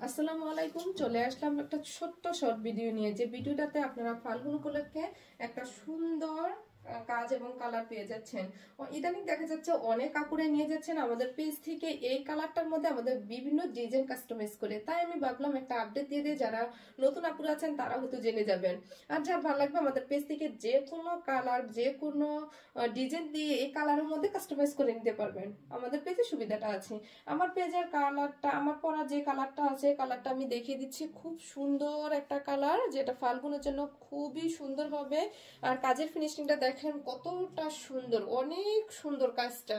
আসসালামু আলাইকুম। চলে আসলাম একটা ছোট্ট শর্ট ভিডিও নিয়ে, যে ভিডিওটাতে আপনারা ফাল্গুন উপলক্ষে একটা সুন্দর কাজ এবং কালার পেয়ে যাচ্ছেন। ইদানিং দেখা যাচ্ছে অনেক কাপড়ে নিয়ে যাচ্ছেন আমাদের পেজ থেকে এই কালারটার মধ্যে আমাদের বিভিন্ন ডিজাইন কাস্টমাইজ করে। তাই আমি ভাবলাম একটা আপডেট দিয়ে দিই, যারা নতুন আপুরা আছেন তারা হয়তো জেনে যাবেন। আর যার ভালো লাগবে আমাদের পেজ থেকে যে কোনো কালার, যে কোনো ডিজাইন দিয়ে এই কালারের মধ্যে কাস্টমাইজ করে নিতে পারবেন। আমাদের পেজে সুবিধাটা আছে। আমার পেজের কালারটা, আমার পরা যে কালারটা আছে কালারটা আমি দেখিয়ে দিচ্ছি। খুব সুন্দর একটা কালার, যেটা ফাল্গুনের জন্য খুবই সুন্দর হবে। আর কাজের ফিনিশিংটা দেখেন কতটা সুন্দর, অনেক সুন্দর কাজটা।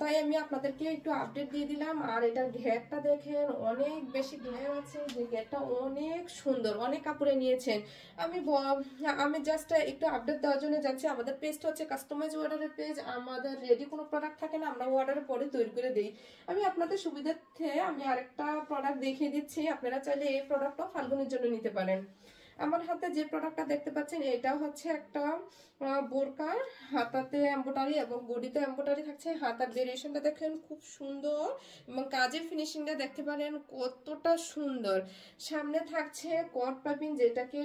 তাই আমি আপনাদেরকে একটু আপডেট দিয়ে দিলাম। আর এটার ঘেরটা দেখেন, অনেক বেশি ঘের আছে, যে ঘেরটা অনেক সুন্দর, অনেক কাপড়ে নিয়েছেন। আমি জাস্ট একটু আপডেট দেওয়ার জন্য যাচ্ছি। আমাদের পেজটা হচ্ছে কাস্টমাইজ অর্ডারের পেজ। আমাদের রেডি কোনো প্রোডাক্ট থাকে না, আমরা অর্ডারের পরে তৈরি করে দিই। আমি আপনাদের সুবিধার্থে আমি আরেকটা প্রোডাক্ট দেখিয়ে দিচ্ছি। আপনারা চাইলে এই প্রোডাক্টটা ফাল্গুনের জন্য নিতে পারেন। আমার হাতে যে প্রোডাক্টটা দেখতে পাচ্ছেন এটা হচ্ছে একটা বোরকার, হাতাতে এমব্রয়ডারি এবং বডিতে এমব্রয়ডারি থাকছে। হাতার ভেরিয়েশনটা দেখেন খুব সুন্দর, এবং কাজের ফিনিশিংটা দেখতে পারেন কতটা সুন্দর। সামনে থাকছে কট পাইপিং, যেটাকে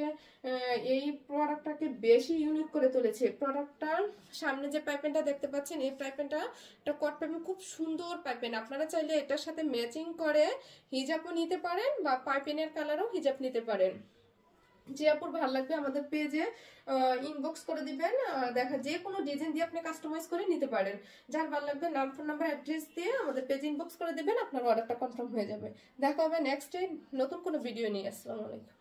এই প্রোডাক্টটাকে বেশি ইউনিক করে তুলেছে। প্রোডাক্টটার সামনে যে পাইপিংটা দেখতে পাচ্ছেন, এই পাইপিংটা একটা কট পাইপিং, খুব সুন্দর পাইপিং। আপনারা চাইলে এটার সাথে ম্যাচিং করে হিজাবও নিতে পারেন, বা পাইপিংয়ের কালারও হিজাব নিতে পারেন। যে আপুর ভালো লাগবে আমাদের পেজে ইনবক্স করে দিবেন। দেখা যে কোনো ডিজাইন দিয়ে আপনি কাস্টমাইজ করে নিতে পারেন। যার ভালো লাগবে নাম, ফোন নাম্বার, অ্যাড্রেস দিয়ে আমাদের পেজে ইনবক্স করে দিবেন, আপনার অর্ডারটা কনফার্ম হয়ে যাবে। দেখা হবে নেক্সট ডে নতুন কোনো ভিডিও নিয়ে। আসসালামু আলাইকুম।